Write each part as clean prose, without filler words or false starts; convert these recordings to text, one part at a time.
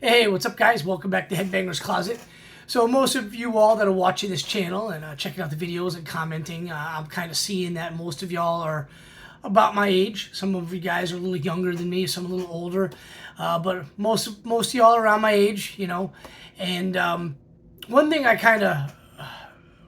Hey, what's up, guys? Welcome back to Headbangers Closet. So most of you all that are watching this channel and checking out the videos and commenting, I'm kind of seeing that most of y'all are about my age. Some of you guys are a little younger than me, some a little older, but most of y'all are around my age, you know. And one thing I kind of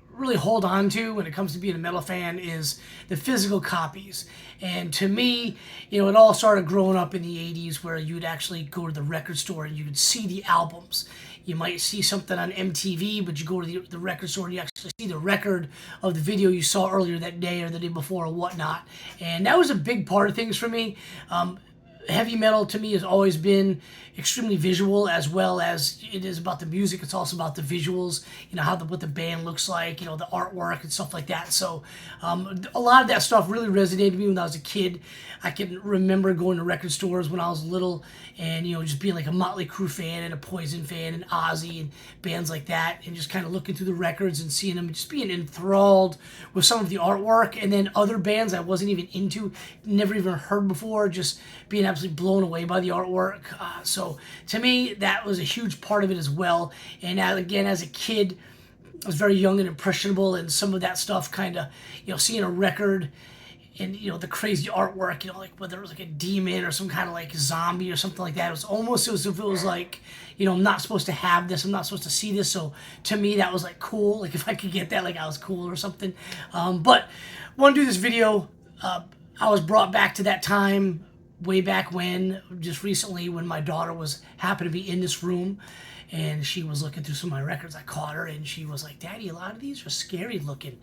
really hold on to when it comes to being a metal fan is the physical copies. And to me, you know, it all started growing up in the 80s where you'd actually go to the record store and you could see the albums. You might see something on MTV, but you go to the record store and you actually see the record of the video you saw earlier that day or the day before or whatnot. And that was a big part of things for me. Heavy metal to me has always been extremely visual, as well as it is about the music. It's also about the visuals, you know, what the band looks like, you know, the artwork and stuff like that. So a lot of that stuff really resonated with me when I was a kid. I can remember going to record stores when I was little and, you know, just being like a Motley Crue fan and a Poison fan and Ozzy and bands like that, and just kind of looking through the records and seeing them, just being enthralled with some of the artwork. And then other bands I wasn't even into, never even heard before, just being absolutely blown away by the artwork. So to me, that was a huge part of it as well. And again, as a kid, I was very young and impressionable, and some of that stuff kind of, you know, seeing a record and, you know, the crazy artwork, you know, like whether it was like a demon or some kind of like zombie or something like that. It was almost as if it was like, you know, I'm not supposed to have this, I'm not supposed to see this. So to me, that was like cool. Like if I could get that, like I was cool or something. But I want to do this video. I was brought back to that time way back when, just recently, when my daughter happened to be in this room and she was looking through some of my records. I caught her and she was like, "Daddy, a lot of these are scary looking."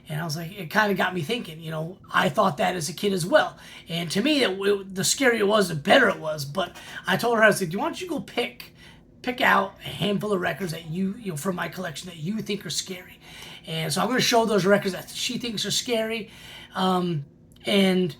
And I was like, it kind of got me thinking, you know, I thought that as a kid as well. And to me, the scarier it was, the better it was. But I told her, I said, why don't you go pick out a handful of records that you know, from my collection that you think are scary. And so I'm going to show those records that she thinks are scary. And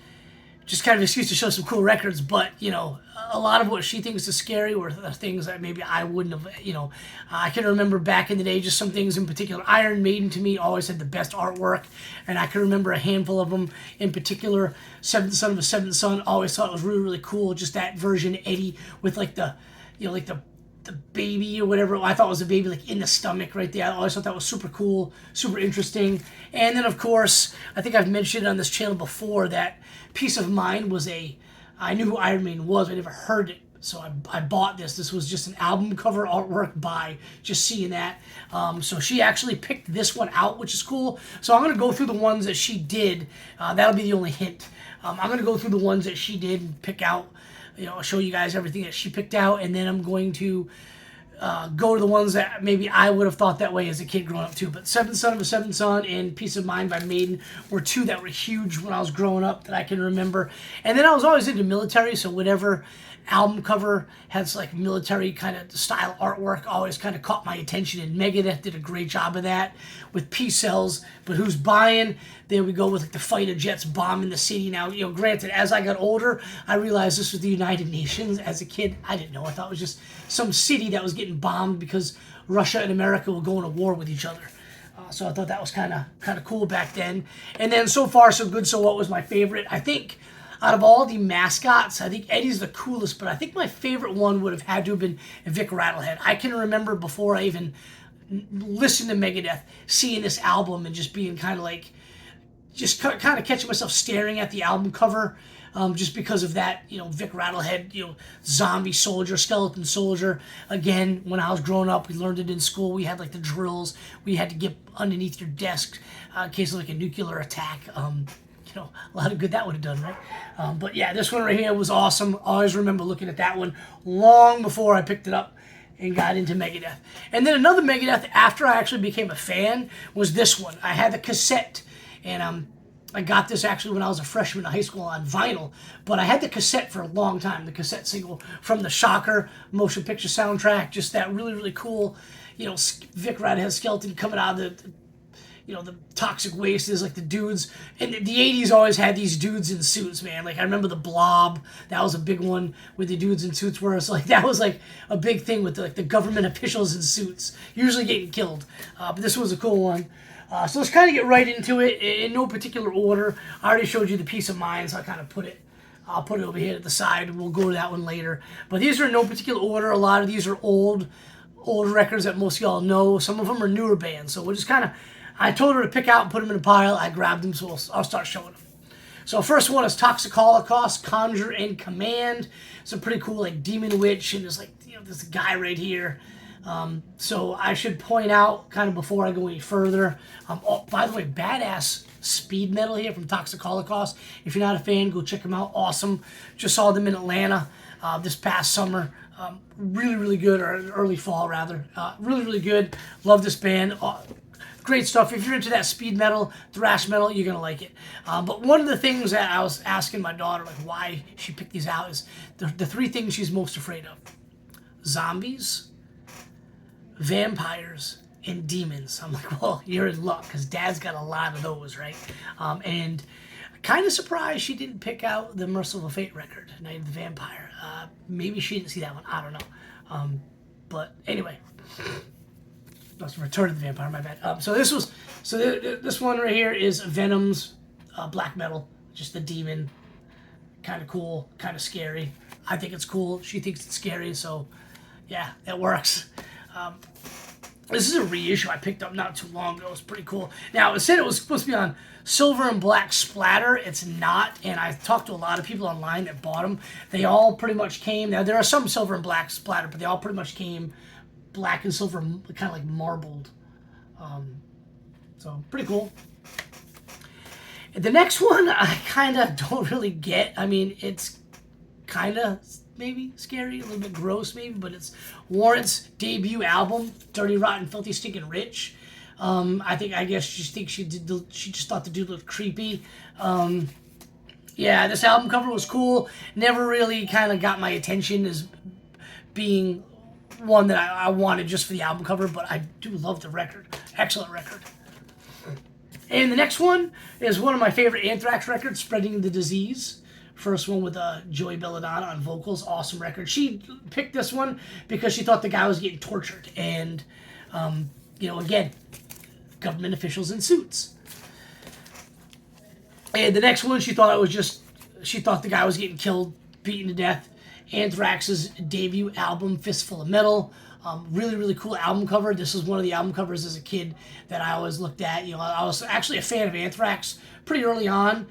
just kind of an excuse to show some cool records, but, you know, a lot of what she thinks is scary were things that maybe I wouldn't have, you know. I can remember back in the day, just some things in particular. Iron Maiden, to me, always had the best artwork, and I can remember a handful of them in particular. Seventh Son of a Seventh Son, always thought it was really, really cool, just that version, Eddie, with like the, you know, like the baby or whatever I thought was a baby, like in the stomach right there. I always thought that was super cool, super interesting. And then, of course, I think I've mentioned on this channel before that Peace of Mind was I knew who Iron Maiden was, but I never heard it. So I bought this. This was just an album cover artwork by just seeing that. So she actually picked this one out, which is cool. So I'm going to go through the ones that she did. That'll be the only hint. I'm going to go through the ones that she did and pick out. You know, I'll show you guys everything that she picked out, and then I'm going to go to the ones that maybe I would have thought that way as a kid growing up too. But Seventh Son of a Seventh Son and Peace of Mind by Maiden were two that were huge when I was growing up that I can remember. And then I was always into military, so whatever album cover has like military kind of style artwork always kind of caught my attention, and Megadeth did a great job of that with Peace Sells, But Who's Buying? There we go with like the fighter jets bombing the city. Now, you know, granted, as I got older, I realized this was the United Nations. As a kid, I didn't know. I thought it was just some city that was getting bombed because Russia and America were going to war with each other. So I thought that was kind of cool back then. And then So Far So Good, So What was my favorite. I think out of all the mascots, I think Eddie's the coolest, but I think my favorite one would have had to have been Vic Rattlehead. I can remember before I even listened to Megadeth, seeing this album and just being kind of like, just kind of catching myself staring at the album cover, just because of that, you know, Vic Rattlehead, you know, zombie soldier, skeleton soldier. Again, when I was growing up, we learned it in school. We had like the drills. We had to get underneath your desk in case of like a nuclear attack. You know, a lot of good that would have done, right? But yeah, this one right here was awesome. I always remember looking at that one long before I picked it up and got into Megadeth. And then another Megadeth after I actually became a fan was this one. I had the cassette, and I got this actually when I was a freshman in high school on vinyl, but I had the cassette for a long time, the cassette single from the Shocker motion picture soundtrack, just that really, really cool, you know, Vic Rattlehead skeleton coming out of the, you know, the toxic waste is like the dudes. And the 80s always had these dudes in suits, man. Like I remember the Blob, that was a big one with the dudes in suits, where it's like that was like a big thing with the government officials in suits, usually getting killed. But this was a cool one. So let's kind of get right into it in no particular order. I already showed you the Peace of Mind, so I kind of put it I'll put it over here at the side. We'll go to that one later. But these are in no particular order. A lot of these are old records that most of y'all know. Some of them are newer bands. So we'll just kind of, I told her to pick out and put them in a pile. I grabbed them, so I'll start showing them. So first one is Toxic Holocaust, Conjure and Command. It's a pretty cool like Demon Witch, and there's like, you know, this guy right here. So I should point out kind of before I go any further. Oh, by the way, badass speed metal here from Toxic Holocaust. If you're not a fan, go check them out. Awesome. Just saw them in Atlanta this past summer. Really, really good, or early fall rather. Really, really good. Love this band. Great stuff. If you're into that speed metal, thrash metal, you're going to like it. But one of the things that I was asking my daughter, like why she picked these out, is the three things she's most afraid of. Zombies, vampires, and demons. I'm like, well, you're in luck, because Dad's got a lot of those, right? And kind of surprised she didn't pick out the Merciful Fate record, Night of the Vampire. Maybe she didn't see that one. I don't know. But anyway, that's Return of the Vampire. My bad. So this one right here is Venom's black metal. Just the demon. Kind of cool. Kind of scary. I think it's cool. She thinks it's scary. So yeah, it works. This is a reissue I picked up not too long ago. It's pretty cool. Now, it said it was supposed to be on Silver and Black Splatter. It's not, and I talked to a lot of people online that bought them. They all pretty much came. Now, there are some Silver and Black Splatter, but they all pretty much came black and silver, kind of like marbled. So, pretty cool. And the next one, I kind of don't really get. I mean, it's kind of maybe scary, a little bit gross maybe, but it's Warrant's debut album, Dirty Rotten Filthy Stinking Rich. I guess she just thought the dude looked creepy. Yeah, this album cover was cool. Never really kind of got my attention as being one that I wanted just for the album cover, but I do love the record. Excellent record. And the next one is one of my favorite Anthrax records, Spreading the Disease. First one with Joey Belladonna on vocals. Awesome record. She picked this one because she thought the guy was getting tortured. And, you know, again, government officials in suits. And the next one, she thought the guy was getting killed, beaten to death. Anthrax's debut album, Fistful of Metal. Really, really cool album cover. This is one of the album covers as a kid that I always looked at. You know, I was actually a fan of Anthrax pretty early on.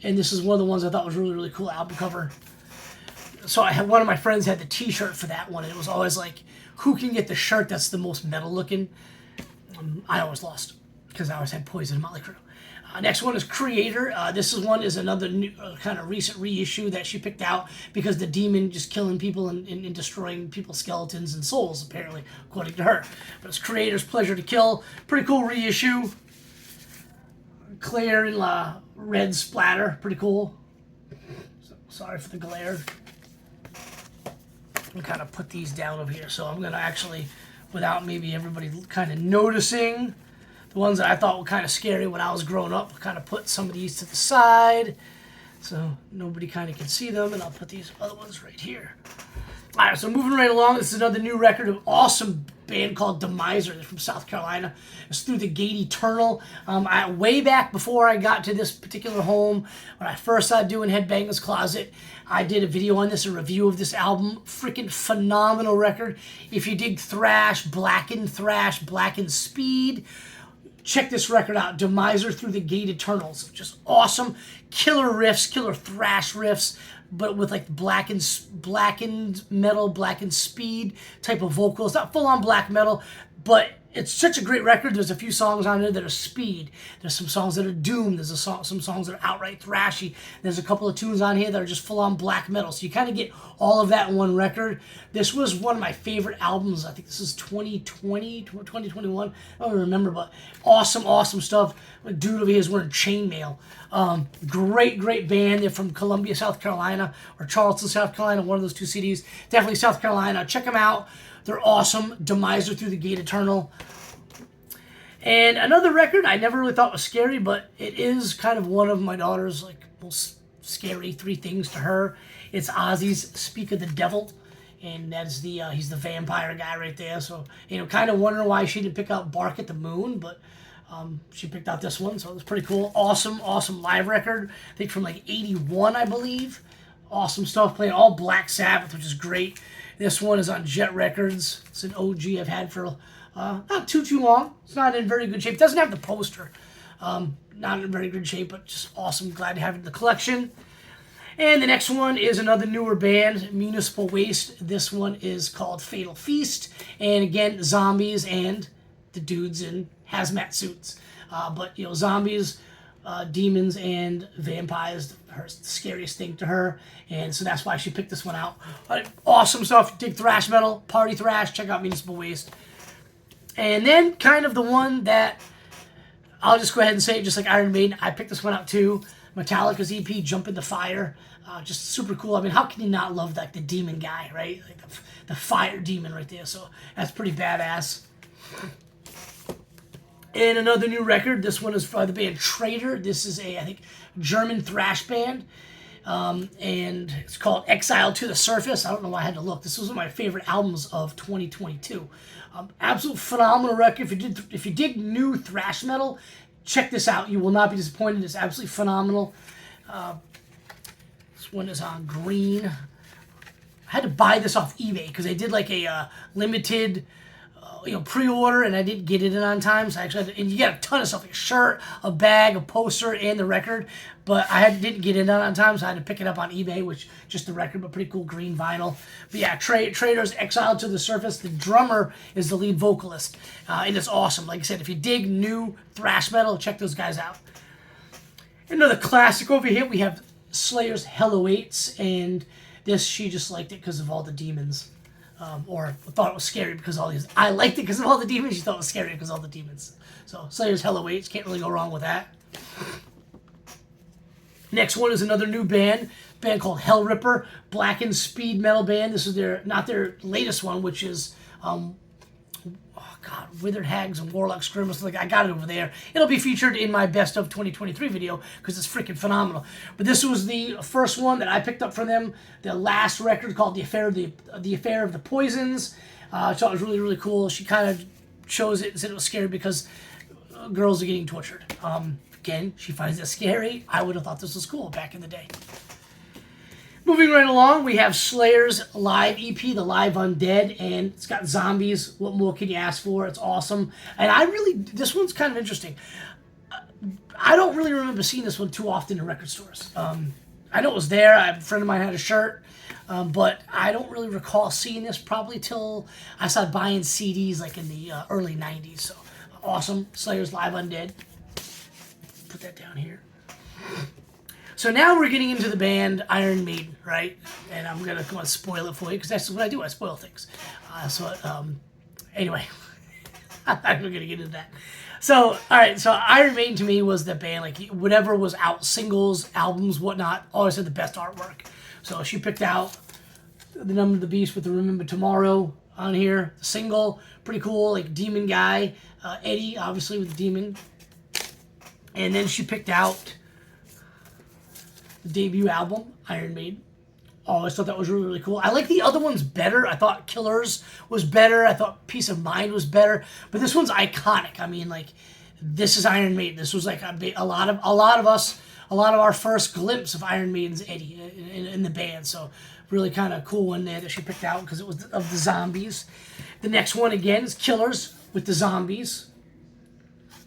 And this is one of the ones I thought was really, really cool album cover. So I had one of my friends had the T-shirt for that one, and it was always like, who can get the shirt that's the most metal looking? I always lost because I always had Poison and Motley Crue. Next one is Creator. This is another new, kind of recent reissue that she picked out because the demon just killing people and destroying people's skeletons and souls, apparently, according to her. But it's Creator's Pleasure to Kill. Pretty cool reissue. Clear and red splatter. Pretty cool. So, sorry for the glare. I'll kind of put these down over here. So I'm going to actually, without maybe everybody kind of noticing, the ones that I thought were kind of scary when I was growing up, kind of put some of these to the side so nobody kind of can see them, and I'll put these other ones right here. All right, so moving right along, this is another new record of an awesome band called Demiser. They're from South Carolina. It's Through the Gate Eternal. Way back before I got to this particular home, when I first started doing Headbangers Closet, I did a video on this, a review of this album. Freaking phenomenal record. If you dig thrash, blackened speed, check this record out. Demiser, Through the Gate Eternals. Just awesome. Killer riffs, killer thrash riffs, but with like blackened metal, blackened speed type of vocals. Not full on black metal, but it's such a great record. There's a few songs on there that are speed. There's some songs that are doom. There's some songs that are outright thrashy. There's a couple of tunes on here that are just full on black metal. So you kind of get all of that in one record. This was one of my favorite albums. I think this is 2020, 2021. I don't remember, but awesome stuff. A dude over here is wearing chainmail. Great band. They're from Columbia, South Carolina, or Charleston, South Carolina, one of those two cities. Definitely South Carolina. Check them out. They're awesome. Demiser, Through the Gate Eternal. And another record I never really thought was scary, but it is kind of one of my daughter's like most scary three things to her. It's Ozzy's Speak of the Devil. And that's he's the vampire guy right there. So, you know, kind of wondering why she didn't pick out Bark at the Moon, but She picked out this one, so it's pretty cool. Awesome live record. I think from like 81, I believe. Awesome stuff. Playing all Black Sabbath, which is great. This one is on Jet Records. It's an OG I've had for not too long. It's not in very good shape. It doesn't have the poster. Not in very good shape, but just awesome. Glad to have it in the collection. And the next one is another newer band, Municipal Waste. This one is called Fatal Feast. And again, zombies and the dudes in hazmat suits. But, you know, zombies, demons, and vampires, the scariest thing to her. And so that's why she picked this one out. Awesome stuff. Dig thrash metal, party thrash. Check out Municipal Waste. And then kind of the one that I'll just go ahead and say, just like Iron Maiden, I picked this one out too. Metallica's EP, Jump in the Fire. Just super cool. I mean, how can you not love like the demon guy, right? Like the fire demon right there. So that's pretty badass. And another new record. This one is by the band Traitor. This is I think, German thrash band. And it's called Exile to the Surface. I don't know why I had to look. This was one of my favorite albums of 2022. Absolute phenomenal record. If you dig new thrash metal, check this out. You will not be disappointed. It's absolutely phenomenal. This one is on green. I had to buy this off eBay because they did like a limited pre-order, and I didn't get it in on time. So I actually had to, and you get a ton of stuff, like a shirt, a bag, a poster, and the record. But didn't get it in on time, so I had to pick it up on eBay, which just the record, but pretty cool green vinyl. But yeah, Traitor's Exiled to the Surface. The drummer is the lead vocalist, and it's awesome. Like I said, if you dig new thrash metal, check those guys out. Another classic over here, we have Slayer's Hell Awaits, and this, she just liked it because of all the demons. Or thought it was scary because all these. I liked it because of all the demons. She thought it was scary because of all the demons. So Slayer's Hell Awaits, can't really go wrong with that. Next one is another new band called Hell Ripper, blackened speed metal band. This is not their latest one, which is Withered Hags and Warlocks Grimace. Like, I got it over there. It'll be featured in my best of 2023 video because it's freaking phenomenal. But this was the first one that I picked up from them. The last record called The Affair of the Poisons. I thought it was really, really cool. She kind of chose it and said it was scary because girls are getting tortured. Again, she finds it scary. I would have thought this was cool back in the day. Moving right along, we have Slayer's live EP, The Live Undead, and it's got zombies. What more can you ask for? It's awesome. And this one's kind of interesting. I don't really remember seeing this one too often in record stores. I know it was there. A friend of mine had a shirt, but I don't really recall seeing this probably till I started buying CDs like in the early 90s. So awesome. Slayer's Live Undead. Put that down here. So now we're getting into the band Iron Maiden, right? And I'm going to come on spoil it for you because that's what I do. I spoil things. Anyway, I'm not going to get into that. So, all right. So Iron Maiden to me was the band, like whatever was out, singles, albums, whatnot, always had the best artwork. So she picked out The Number of the Beast with the Remember Tomorrow on here. The single, pretty cool, like Demon Guy. Eddie, obviously, with the Demon. And then she picked out the debut album, Iron Maiden. Always thought that was really, really cool. I like the other ones better. I thought Killers was better. I thought Peace of Mind was better. But this one's iconic. I mean, like, this is Iron Maiden. This was like a lot of our first glimpse of Iron Maiden's Eddie in the band. So really kind of cool one there that she picked out because it was of the zombies. The next one again is Killers with the zombies.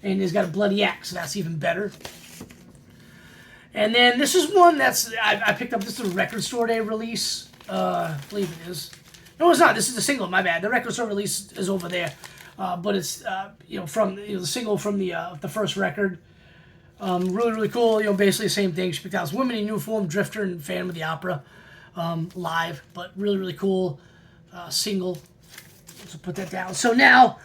And he's got a bloody axe, so that's even better. And then this is one I picked up. This is a Record Store Day release. I believe it is. No, it's not. This is the single. My bad. The Record Store release is over there. But it's from the single from the first record. Really, really cool. Basically the same thing. She picked out this Women in Uniform, Drifter, and Phantom of the Opera live. But really, really cool single. So put that down. So now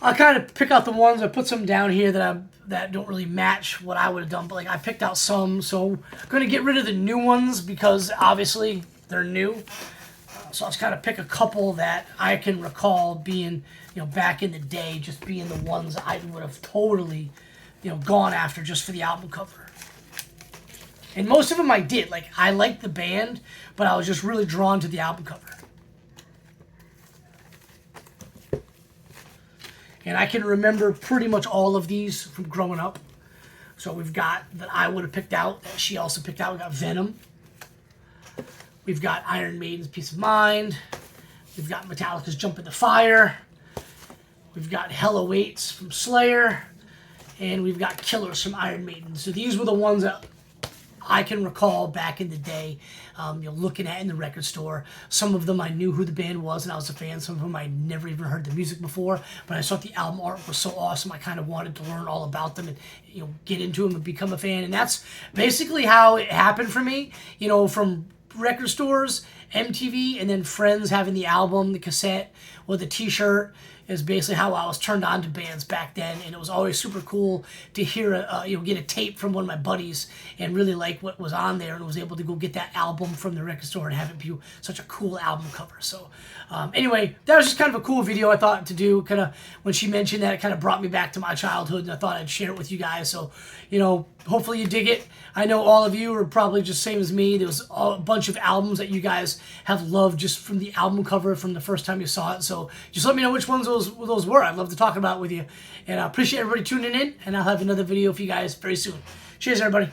I'll kind of pick out the ones. I put some down here that don't really match what I would have done, but like I picked out some, so I'm going to get rid of the new ones because obviously they're new. So I'll just kind of pick a couple that I can recall being, back in the day, just being the ones I would have totally, gone after just for the album cover. And most of them I did. Like, I liked the band, but I was just really drawn to the album cover. And I can remember pretty much all of these from growing up. So we've got that I would have picked out, that she also picked out. We've got Venom. We've got Iron Maiden's Peace of Mind. We've got Metallica's Jump in the Fire. We've got Hell Awaits from Slayer. And we've got Killers from Iron Maiden. So these were the ones that I can recall back in the day, looking at in the record store. Some of them I knew who the band was and I was a fan. Some of them I never even heard the music before. But I thought the album art was so awesome. I kind of wanted to learn all about them and get into them and become a fan. And that's basically how it happened for me. From record stores, MTV, and then friends having the album, the cassette, or the T-shirt is basically how I was turned on to bands back then. And it was always super cool to hear, get a tape from one of my buddies and really like what was on there, and was able to go get that album from the record store and have it be such a cool album cover. So anyway, that was just kind of a cool video I thought to do. Kind of when she mentioned that, it kind of brought me back to my childhood, and I thought I'd share it with you guys. So hopefully you dig it. I know all of you are probably just same as me. There was a bunch of albums that you guys have loved just from the album cover from the first time you saw it. So just let me know which ones those were. I'd love to talk about it with you. And I appreciate everybody tuning in, and I'll have another video for you guys very soon. Cheers, everybody.